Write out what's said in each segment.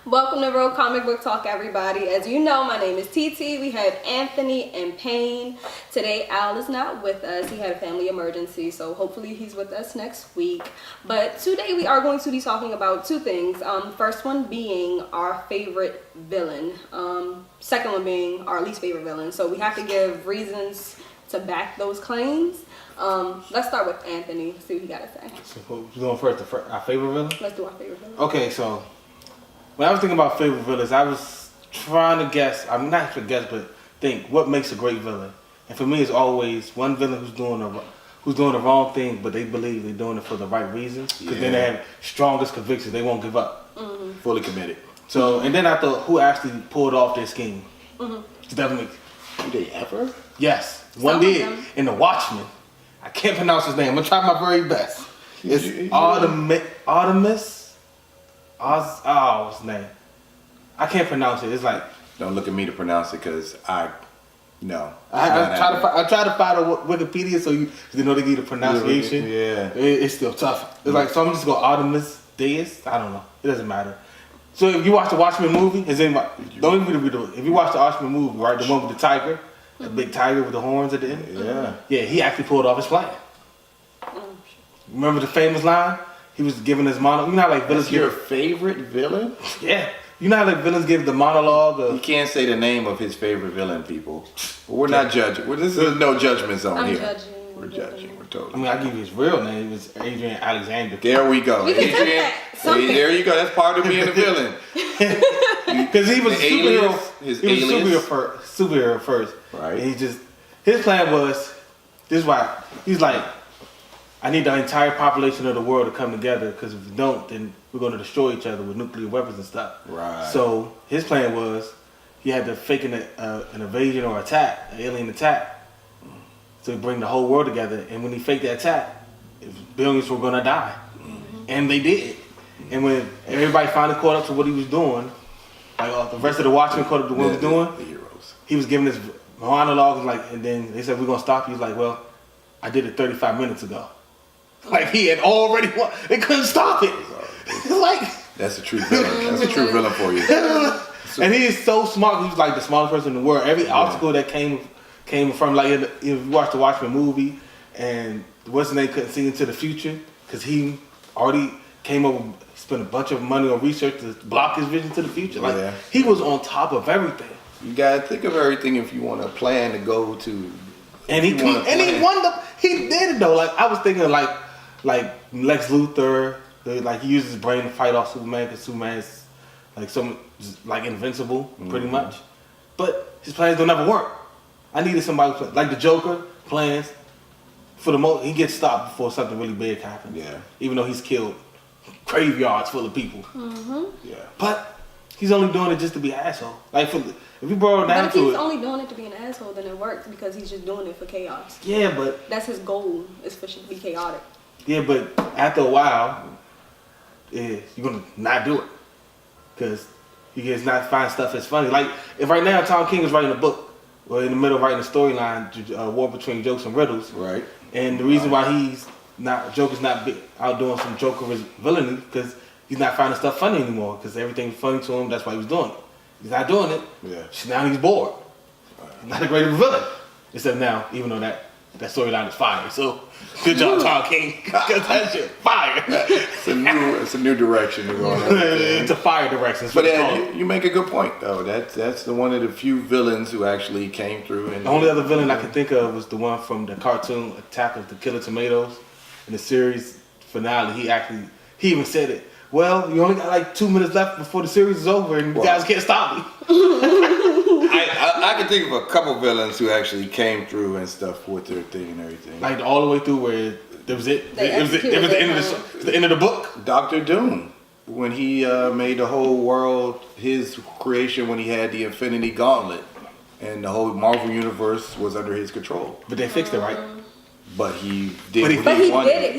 Welcome to Real Comic Book Talk, everybody. As you know, my name is TT. We have Anthony and Payne. Today, Al is not with us. He had a family emergency, so hopefully he's with us next week. But today, we are going to be talking about two things. First one being our favorite villain. Second one being our least favorite villain. So we have to give reasons to back those claims. Let's start with Anthony. See what he got to say. So who's going first? Our favorite villain? Let's do our favorite villain. Okay, so when I was thinking about favorite villains, I was trying to guess. I'm not to guess, but think what makes a great villain. And for me, it's always one villain who's doing the wrong thing, but they believe they're doing it for the right reasons. Because then they have strongest convictions. They won't give up. Mm-hmm. Fully committed. So, and then I thought, who actually pulled off their scheme? It's definitely. Do they ever? Yes, one did in The Watchmen. I can't pronounce his name. I'm gonna try my very best. It's Artemis. What's his name? I can't pronounce it. It's like. Don't look at me to pronounce it because I try to find a Wikipedia so you know they give the pronunciation. Yeah. It's still tough. It's like, so I'm just going Artemis Deus. I don't know. It doesn't matter. So if you watch the Watchmen movie, if you watch the Watchmen movie, right, the one with the tiger, the big tiger with the horns at the end. Yeah, he actually pulled off his plan. Remember the famous line? He was giving his monologue. You know how like villains your favorite villain? Yeah. You know how like villains give the monologue? You can't say the name of his favorite villain, people. We're not judging. This is no judgment zone here. We're judging. We're totally. I mean, I give you his real name. It's Adrian Alexander. There we go. Adrian. There you go. That's part of being a villain. Because he was a superhero. He was a superhero first. Right. And his plan was, this is why, he's like, I need the entire population of the world to come together, because if we don't, then we're going to destroy each other with nuclear weapons and stuff. Right. So his plan was, he had to fake an invasion or attack, an alien attack, to bring the whole world together. And when he faked the attack, billions were going to die. And they did. And when everybody finally caught up to what he was doing, like the rest of the Watchmen caught up to what he was doing, the heroes. He was giving his monologue, and then they said, we're going to stop you. He's like, well, I did it 35 minutes ago. Like he had already won. They couldn't stop it. Like that's a true villain. That's a true villain for you. And he is so smart. He's like the smartest person in the world. Every obstacle that came from, like if you watch the Watchmen movie, and what's his name couldn't see into the future because he already came up with, spent a bunch of money on research to block his vision to the future. Like he was on top of everything. You gotta think of everything if you want a plan to go to. And he did it though. Like I was thinking like Lex Luthor, like he uses his brain to fight off Superman because Superman is like invincible pretty much. But his plans don't ever work. I needed somebody like the Joker plans. For the most, he gets stopped before something really big happens. Yeah. Even though he's killed graveyards full of people. Yeah. But he's only doing it just to be an asshole. Like if you boil it down to it. But if he's only doing it to be an asshole, then it works because he's just doing it for chaos. Yeah, but that's his goal, is for shit to be chaotic. Yeah, but after a while, you're gonna not do it because you just not find stuff that's funny. Like if right now Tom King is writing a book, or in the middle of writing a storyline, war between jokes and riddles, right? And the reason why Joker's not out doing some Joker's villainy because he's not finding stuff funny anymore because everything's funny to him. That's why he was doing it. He's not doing it. Yeah. So now he's bored. He's not a great villain. Except now, even though that storyline is fire. So good job, Tom King. Because that shit fire. It's a new direction to go in. It's a fire direction. But you make a good point though. That's one of the few villains who actually came through. And the only other villain I can think of was the one from the cartoon Attack of the Killer Tomatoes. In the series finale, he even said it. Well, you only got like 2 minutes left before the series is over, and you guys can't stop me. I can think of a couple villains who actually came through and stuff with their thing and everything. Like all the way through where there was it. It was the end of the book. Dr. Doom, when he made the whole world his creation, when he had the Infinity Gauntlet, and the whole Marvel universe was under his control. But they fixed it, right? But he did. He did it.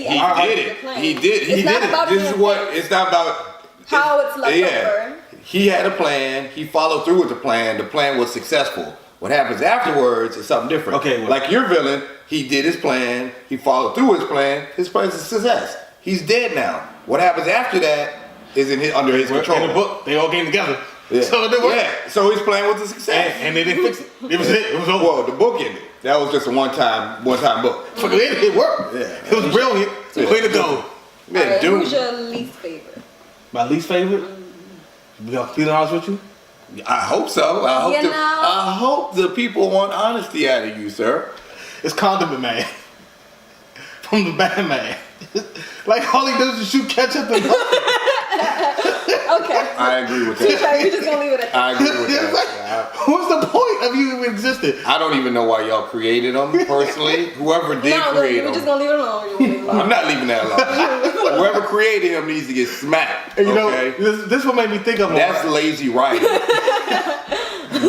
He did it. This is what it's not about. How it's left over. He had a plan. He followed through with the plan. The plan was successful. What happens afterwards is something different. Okay. Well, like your villain, he did his plan. He followed through his plan. His plan's a success. He's dead now. What happens after that? isn't under his control. In the book, they all came together. Yeah. So they were, Yeah. So his plan was a success. and they didn't fix it. It was it. It was over. Well, the book ended. That was just a one-time book. Fuck, it worked. Yeah. It was brilliant. Yeah. Way to go. Yeah, Alright, dude. who's your least favorite? My least favorite. Be honest with you. I hope so. You know. I hope the people want honesty out of you, sir. It's Condiment Man from the Batman. Like all he does is shoot ketchup and Okay. I agree with T-shirt, that. we're just gonna leave it at that. I agree with It's like, that. what's the point of you even existing? I don't even know why y'all created them personally. Whoever did No, create we're just them, gonna leave it alone. You wanna leave it alone. I'm not leaving that alone. Whoever created him needs to get smacked. And you Okay? know, this what made me think of That's lazy writing.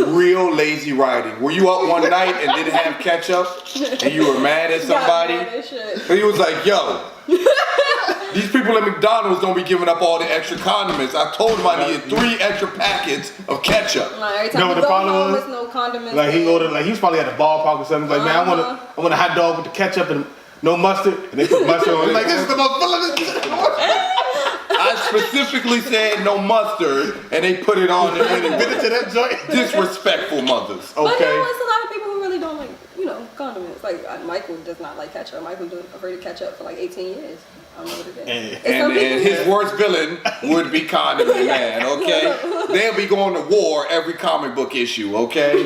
Real lazy writing. Were you up one night and didn't have ketchup and you were mad at somebody? Got mad as shit. And he was like, yo, these people at McDonald's don't be giving up all the extra condiments. I told them I needed 3 extra packets of ketchup. Like, every time know you what the go problem home, was? there's no condiments. Like he ordered, like he was probably at the ballpark or something. Like, man, I want a hot dog with the ketchup and no mustard. And they put mustard on. He's like, this is the most villainous. I specifically said no mustard, and they put it on there Been anyway. into that joint. Disrespectful mothers. But Okay. there's a lot of people who really don't like, condiments. Like Michael does not like ketchup. Michael's been afraid of ketchup for like 18 years. I don't know what it is. And his worst villain would be Condiment Man, okay? They'll be going to war every comic book issue, okay?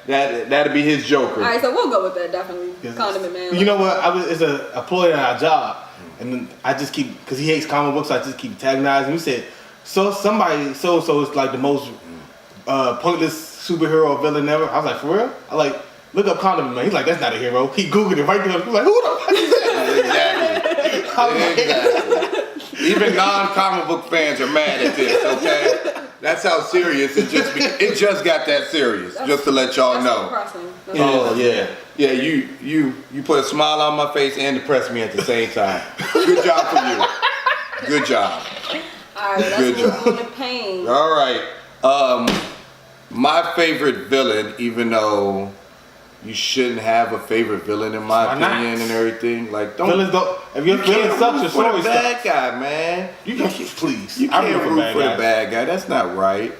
That'd be his Joker. All right, so we'll go with that definitely. Condiment Man. You know what? It's a employee at our job, and then I just keep, because he hates comic books, so I just keep antagonizing. He said, so is like the most pointless superhero or villain ever. I was like, for real? I like, look up Condiment Man. He's like, that's not a hero. He Googled it right there. He's like, who the fuck is that? Exactly. I was like, Exactly. Even non-comic book fans are mad at this, okay? That's how serious it just got that serious. Just to let y'all That's know. depressing. That's Oh yeah, yeah. You put a smile on my face and depressed me at the same time. Good job for you. Good job. All right, let's Good move job. on to Pain. All right. My favorite villain, even though you shouldn't have a favorite villain in my Why not? opinion and everything, like Villains don't. If your villain can't sucks, root your for story the bad sucks. guy, man. You can please. You I'm can't rooting root for the guys. bad guy. That's not right.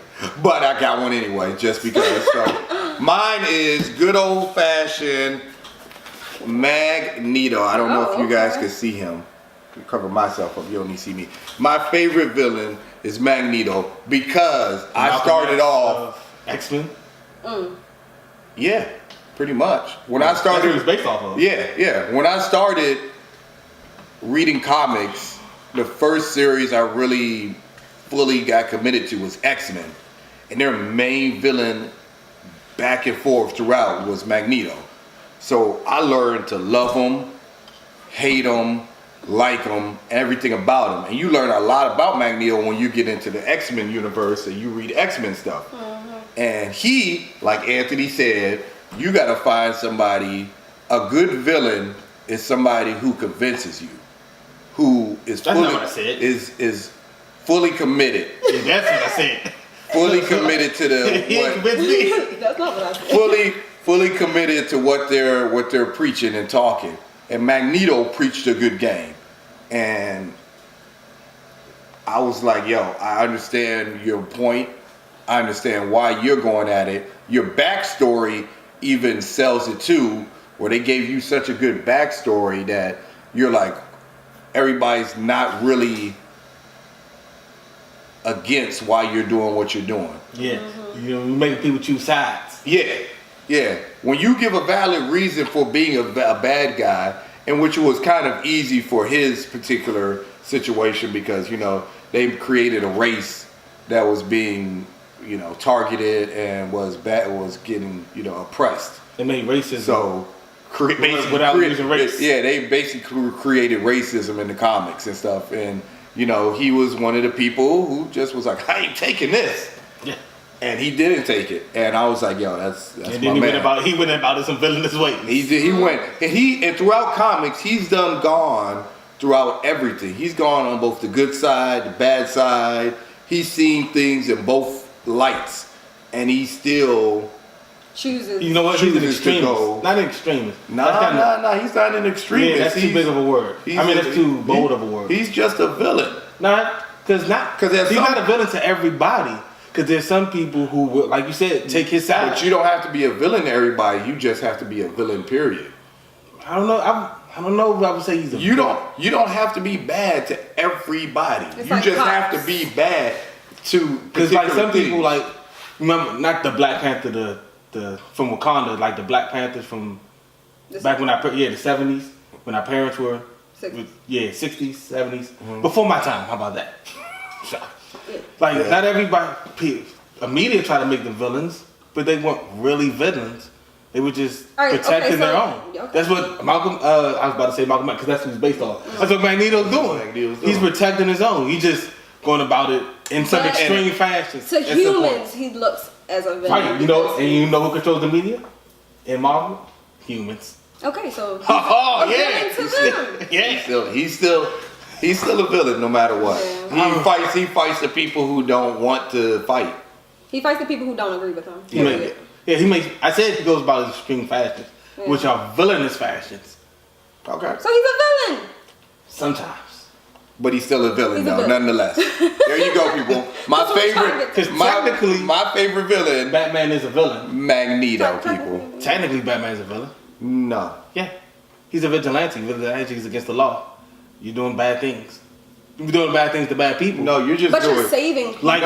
But I got one anyway, just because. So mine is good old fashioned Magneto. I don't know if you guys okay. can see him. I cover myself up. You don't need to see me. My favorite villain is Magneto because I started off. X-Men. Yeah, pretty much. When I started, It was based off of. yeah. When I started reading comics, the first series I really fully got committed to was X-Men. And their main villain back and forth throughout was Magneto. So I learned to love him, hate him, like him, everything about him. And you learn a lot about Magneto when you get into the X-Men universe and you read X-Men stuff. And he, like Anthony said, you gotta find somebody, a good villain is somebody who convinces you, who is That's fully not what I said. is fully committed, Yeah, that's what I said. fully committed to He ain't convinced me. That's not what I said. fully committed to what they're preaching and talking. And Magneto preached a good game. And I was like, yo, I understand your point. I understand why you're going at it. Your backstory even sells it too, where they gave you such a good backstory that you're like, everybody's not really against why you're doing what you're doing. Yeah, you make people choose sides. Yeah. When you give a valid reason for being a bad guy, and which was kind of easy for his particular situation because, they created a race that was being, targeted and was getting, oppressed. They made racism. So, Without using race. Yeah, they basically created racism in the comics and stuff. And, he was one of the people who just was like, I ain't taking this. Yeah. And he didn't take it. And I was like, yo, that's And my then he man. went about it some villainous ways. He went, and throughout comics, he's gone throughout everything. He's gone on both the good side, the bad side. He's seen things in both lights. And he still... Chooses. You know what? He's an Chooses to extremist. go. Not an extremist. No, he's not an extremist. Yeah, that's too big of a word. I mean, that's too bold of a word. He's just a villain. Nah, Because there's he's some- not a villain to everybody. Because there's some people who will, like you said, take his side. But you don't have to be a villain to everybody. You just have to be a villain, period. I don't know. I don't know if I would say he's a You villain. don't have to be bad to everybody. It's you like just cops. have to be bad to Because like some things. people like remember not the Black Panther the from Wakanda, like the Black Panthers from back when the 70s when our parents were 60s. 60s 70s before my time. How about that? Yeah. Like Yeah. not everybody media try to make them villains, but they weren't really villains. They were just All right, protecting okay, their so- own. okay. That's what Malcolm. I was about to say Malcolm X because that's what he's based on. That's what Magneto's doing. Magneto's He's doing. protecting his own. He's just going about it in some But- extreme fashion. To It's humans, he looks as a villain. right? You know, and you know who controls the media in Marvel? Humans. Okay, so he's Oh, a yeah. villain to them. Yeah. He's still a villain no matter what. Yeah. He fights the people who don't want to fight. He fights the people who don't agree with him. He makes, he makes. I said he goes about his extreme fashions, Yeah. which are villainous fashions. Okay. So he's a villain. Sometimes. But he's still a villain He's a though, villain. nonetheless. There you go, people. My That's what I'm trying to favorite get to. Because technically, my favorite villain, Batman is a villain. Magneto, people. Technically, Batman is a villain. No. Yeah. He's a vigilante. Vigilante is against the law. You're doing bad things. You're doing bad things to bad people. No, you're just But doing you're saving people. Like-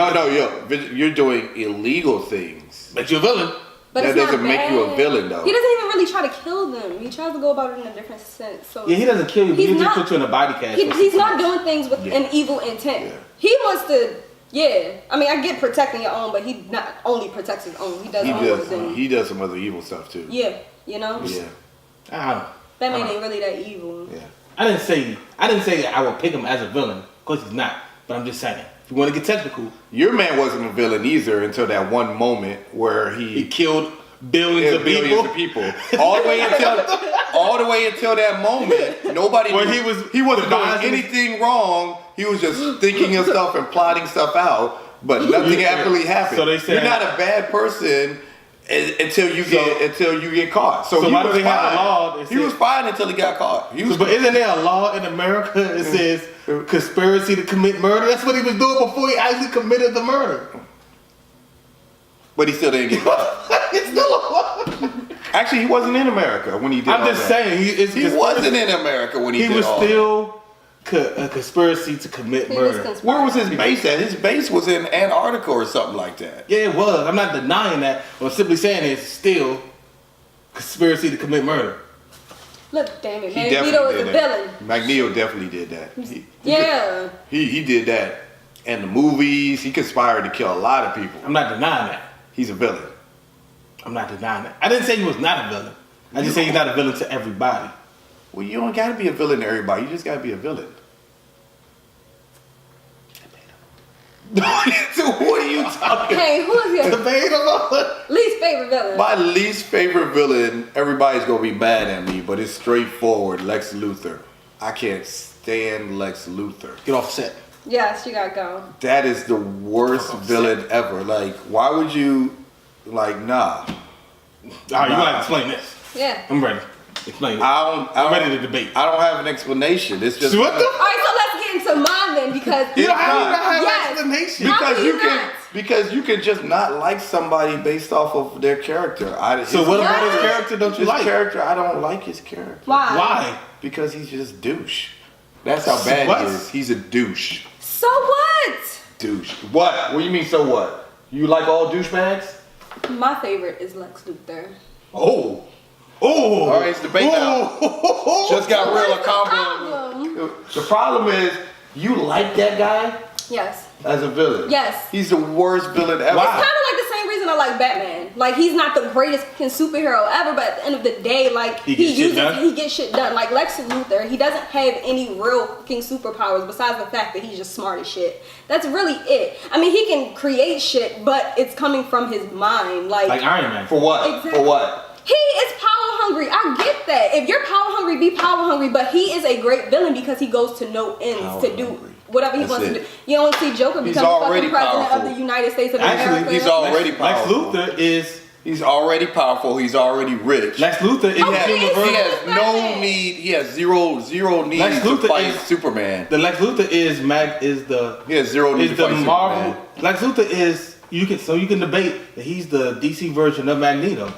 you're doing illegal things. But you're a villain. But that it's not doesn't make you a bad. villain, though. He doesn't even really try to kill them. He tries to go about it in a different sense. So Yeah, he doesn't kill you. But He's he just not- puts you in a body cast. he's not doing things with Yeah. an evil intent. Yeah. He wants to. Yeah, I mean, I get protecting your own, but he not only protects his own. He does more than. He does some other evil stuff too. Yeah, you know. Yeah. I don't know. Batman ain't really that evil. Yeah. I didn't say that I would pick him as a villain. Of course he's not. But I'm just saying. If you want to get technical, Your man wasn't a villain either until that one moment where he killed billions of people. All the way until that moment, nobody When knew, he wasn't doing devising- anything wrong. He was just thinking of stuff and plotting stuff out, but nothing Yeah. actually happened. So they said- you're not a bad person until you get caught. So he why was do they have fine. a law that He was says- fine until he got caught. He was But isn't there a law in America that says conspiracy to commit murder? That's what he was doing before he actually committed the murder. but he still didn't get caught. It's still a law. Actually, he wasn't in America when he did. I'm all just that. saying He wasn't in America when he He did was all that. still a conspiracy to commit He was murder. conspiring. Where was his base at? His base was in Antarctica or something like that. Yeah, it was. I'm not denying that. What I'm simply saying is still conspiracy to commit murder. Look, damn it, He Magneto definitely is a did that. villain. Magneto definitely did that. Yeah. He did that in the movies. He conspired to kill a lot of people. I'm not denying that. He's a villain. I'm not denying that. I didn't say he was not a villain. I just say he's not a villain to everybody. Well, you don't gotta be a villain to everybody. You just gotta be a villain. So what are you talking? Hey, who is your Debatable. least favorite villain? My least favorite villain, everybody's gonna be mad at me, but it's straightforward. Lex Luthor. I can't stand Lex Luthor. Get off set. Yes, you gotta go. That is the worst villain ever. Like, why would you? Like, nah. All right, you gotta explain this. Yeah. I'm ready. Explain it. I'm ready to debate. I don't have an explanation. It's just What the? All right, so let's get into mine then because You don't have an Yes. explanation. How because can you you can not? because you can just not like somebody based off of their character. So what about his Yes. character don't you his like? character? I don't like his character. why? Why? Because he's just douche. That's how bad What? he is. He's a douche. So what? Douche. What? What do you mean? So what? You like all douchebags? My favorite is Lex Luthor. Oh. Oh. All right, it's debate now. Oh. Just got real What's the accommodating. problem? The problem is you like that guy Yes. as a villain. Yes. He's the worst villain ever. Why? It's kind of like the same reason I like Batman. Like he's not the greatest superhero ever, but at the end of the day, like He gets shit done? Like Lex Luthor, he doesn't have any real fucking superpowers besides the fact that he's just smart as shit. That's really it. I mean, he can create shit, but it's coming from his mind. Like Iron Man. For what? Exactly. For what? He is power hungry. I get that. If you're power hungry, be power hungry. But he is a great villain because he goes to no ends Power to do hungry. whatever he That's wants it. to do. You don't see Joker He's become already fucking president powerful. of the United States of Actually, America. He's already Lex powerful. Luthor is He's already powerful. He's already rich. Lex Luthor is He the human has, he version. has no need. He has zero need Lex to Luthor fight is- Superman. The Lex Luthor is He has zero need is to the fight Marvel. Superman. Lex Luthor is you can debate that he's the DC version of Magneto.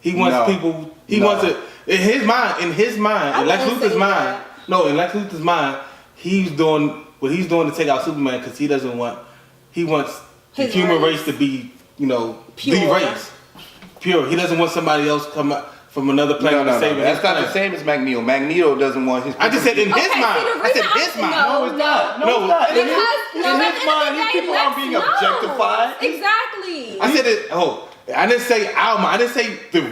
He wants No. people. He No. wants it in his mind. I In Lex wouldn't Luthor's say mind. that. No, in Lex Luthor's mind, he's doing what he's doing to take out Superman because he doesn't want. He wants the His human race. race to be, the Pure. race, pure. He doesn't want somebody else come up from another planet No, to save him. that's not the same as Magneto. Magneto doesn't want his. I just said in his Okay, mind. see, the I said reason his I- mind. no, it's not. No, it's not. Because in his mind, his people aren't being objectified. Exactly. I said it. Oh, I didn't say our mind. I didn't say the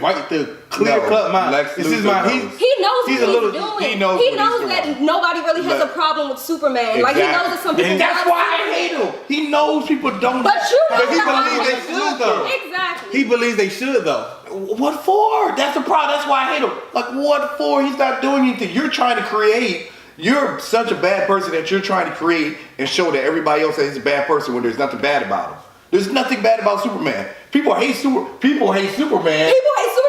clear cut mind. Lex It's his Luthor mind. knows. He knows He's what a little- he's doing. he knows what he's that doing. nobody really has a Look. problem with Superman. Like he Exactly. knows that some people. And That's love why I Superman. hate him. He knows people don't. But you know But he that believes I'm- they should though. Exactly. He believes they should though. What for? That's the problem. That's why I hate him. Like, what for? He's not doing anything. You're trying to create. You're such a bad person that you're trying to create and show that everybody else that he's a bad person when there's nothing bad about him. There's nothing bad about Superman. People hate Superman People hate Superman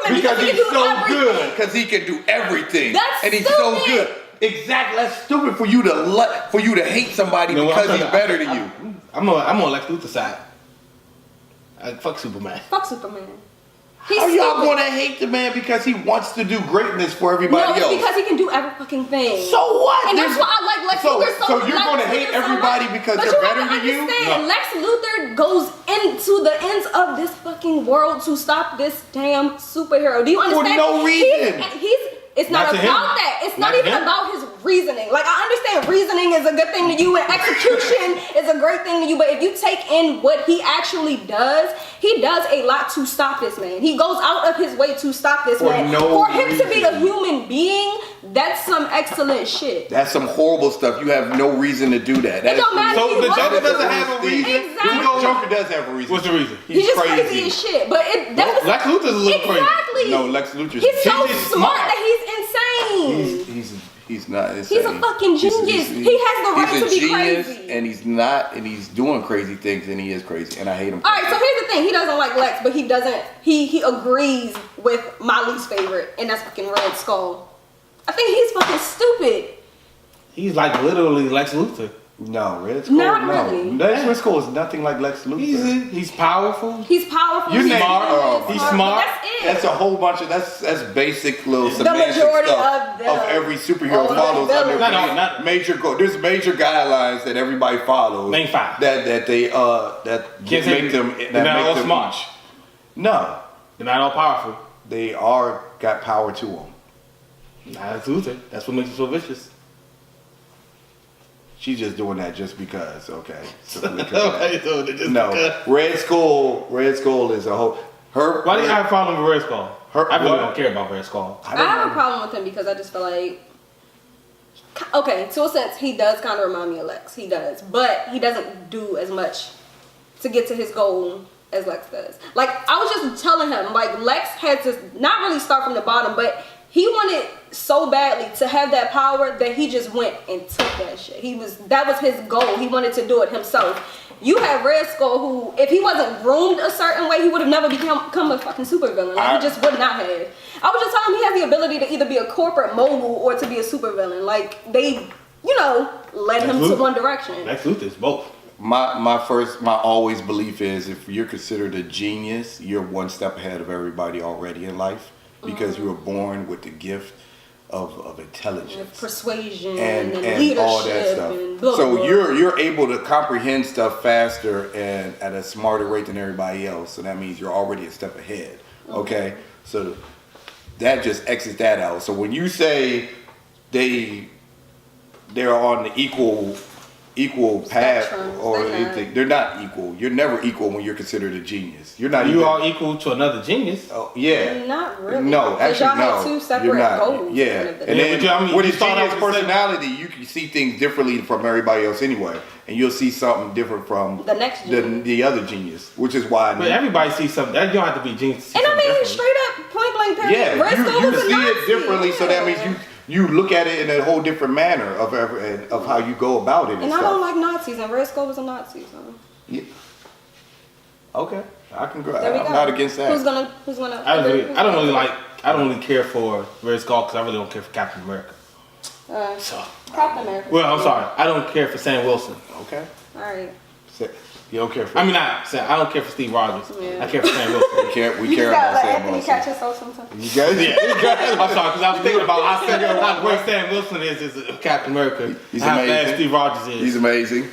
because he he's can do so everything. good. Because he can do everything. That's and he's so stupid. good. Exactly. That's stupid for you to hate somebody You know what, because I'm he's saying? better than you. I'm on Lex Luthor's side. Fuck Superman. Fuck Superman. He's How y'all stupid. gonna hate the man because he wants to do greatness for everybody No, it's else? because he can do every fucking thing. So what? And that's There's- why I like Lex so- Luthor so so much. you're Lex gonna Luthor hate so everybody much. because But they're you better have to than you? understand, No. Lex Luthor goes into the ends of this fucking world to stop this damn superhero. Do you understand? no reason. It's not Not to him. about that. It's not Not to even him. about his reasoning. Like, I understand reasoning is a good thing to you and execution is a great thing to you, but if you take in what he actually does, he does a lot to stop this man. He goes out of his way to stop this For man. no For him to be a reason. human being, that's some excellent shit. That's some horrible stuff. You have no reason to do that. It don't matter. So He the was- Joker doesn't have a reason. Exactly. The Joker does have a reason. What's the reason? He's just crazy as shit. But that's Lex Luthor's a little crazy. exactly. No, Lex Luthor's He's so He's smart smart. that he's insane. He's not insane. He's a fucking genius. He has the right he's to a be genius, crazy. and he's doing crazy things, and he is crazy, and I hate him. All right, so here's the thing. He doesn't like Lex, but he doesn't. He agrees with my least favorite, and that's fucking Red Skull. I think he's fucking stupid. He's like literally Lex Luthor. No, Red Skull. Not no. really. Red Skull is nothing like Lex Luthor. He's powerful. He's powerful. You he's name- smart. oh, he's smart. But that's it. That's a whole bunch of that's basic little The semantic majority stuff of them. every superhero All the follows under villains. Not- major there's major guidelines that everybody follows. Name five. That they that Can't say make them they're that not make all them smart. each. No, They're not all powerful. they are got power to them. Nah, Lex Luthor. That's what makes him so vicious. She's just doing that just because. Okay. So Okay, so they just no, Red Skull is a whole. Her. Why do you have a problem with Red Skull? Her- I really what? don't care about Red Skull. I have a problem with him because I just feel like, okay, to a sense, he does kind of remind me of Lex. He does, but he doesn't do as much to get to his goal as Lex does. Like, I was just telling him, like, Lex had to not really start from the bottom, but he wanted so badly to have that power that he just went and took that shit. That was his goal. He wanted to do it himself. You have Red Skull, who, if he wasn't groomed a certain way, he would have never become a fucking supervillain. Like, he just would not have. I was just telling him he has the ability to either be a corporate mogul or to be a supervillain. Like, they, led him to one direction. Lex Luthor is both. My always belief is if you're considered a genius, you're one step ahead of everybody already in life because you were born with the gift of intelligence. Persuasion and leadership all that stuff. and blah, So blah. you're able to comprehend stuff faster and at a smarter rate than everybody else. So that means you're already a step ahead. Okay, so that just exits that out. So when you say they're on the equal path Spectrum. or They're not. anything, they're not equal. You're never equal when you're considered a genius. You're not. You even, are equal to another genius. Oh, yeah. Not really. No, 'Cause actually, y'all no. had two separate You're not. goals. Yeah, at the end of the and day. Yeah, then but I mean, with you his start genius off with the same- personality, you can see things differently from everybody else anyway, and you'll see something different from The next genius. the other genius, which is why. But everybody sees something. You don't have to be genius to see And I something mean, different. straight up, point blank period. yeah, Red Skull you was a see it Nazi. differently, so that means Yeah. you look at it in a whole different manner of how you go about it and And I stuff. don't like Nazis, and Red Skull was a Nazi, so. Yeah. Okay. I can go. There we I'm go. not against that. Who's gonna? I don't really care for Red Skull because I really don't care for Captain America. So, Captain America. well, I'm sorry. I don't care for Sam Wilson. Okay. All right. You don't care for. I mean, I don't care for Steve Rogers. Yeah. I care for Sam Wilson. We You care just gotta about let Sam Anthony Wilson. catch himself sometimes. You guys, Yeah, I'm sorry because I was thinking about how great Sam Wilson is as Captain America. He's how amazing. bad Steve Rogers is. He's amazing.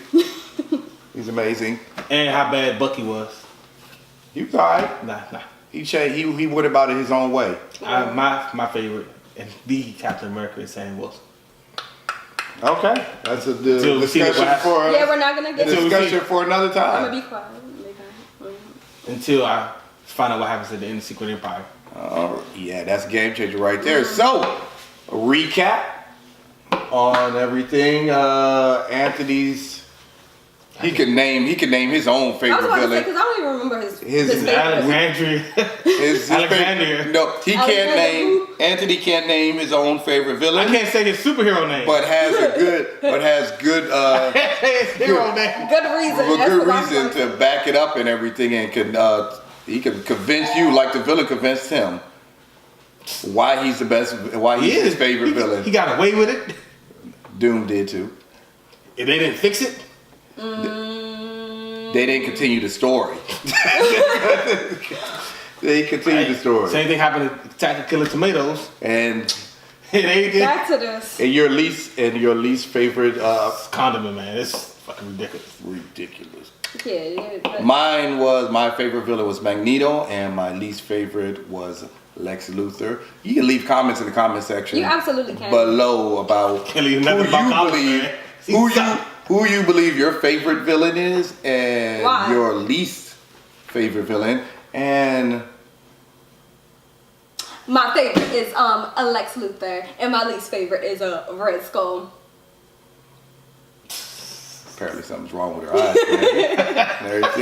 He's amazing. And how bad Bucky was. He was alright. Nah. He changed. He went about it his own way. My favorite and the Captain America is Sam Wilson. Okay, that's a Until we see what discussion happens. for Yeah, we're not gonna get. Until we discussion for another I'm time. gonna be quiet. Until I find out what happens at the end of Secret Empire. Yeah, that's a game changer right there. So, a recap on everything. Anthony's. He could name his own I was favorite about to say villain. because I don't even remember his His favorite. Alexandria. His Alexander. favorite- No, he can't Alexander name. who? Anthony can't name his own favorite I villain, can't say his superhero name. but has good his hero name. Good reason. with That's good what I'm reason saying. to back it up and everything, and he can convince you like the villain convinced him why he's the best, why he's his favorite villain. He got away with it. Doom did too. If they didn't fix it, They didn't continue the story. They continued the story. Same thing happened to Attack of Killer Tomatoes. And They did Back to this. your least favorite condiment, man. It's fucking ridiculous. ridiculous. Yeah. But My favorite villain was Magneto, and my least favorite was Lex Luthor. You can leave comments in the comment section you absolutely can. below about Can't leave nothing about comments, man. who you believe your favorite villain is, and Why? your least favorite villain, and My favorite is Lex Luthor, and my least favorite is Red Skull. apparently something's wrong with her eyes. There it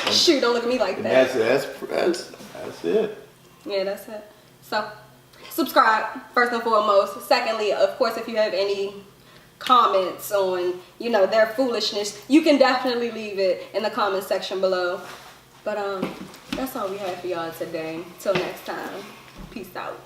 is. Shoot, don't look at me like And that. that's it. Yeah, that's it. So, subscribe first and foremost. Secondly, of course, if you have any comments on, their foolishness, you can definitely leave it in the comment section below. But that's all we have for y'all today. Till next time, peace out.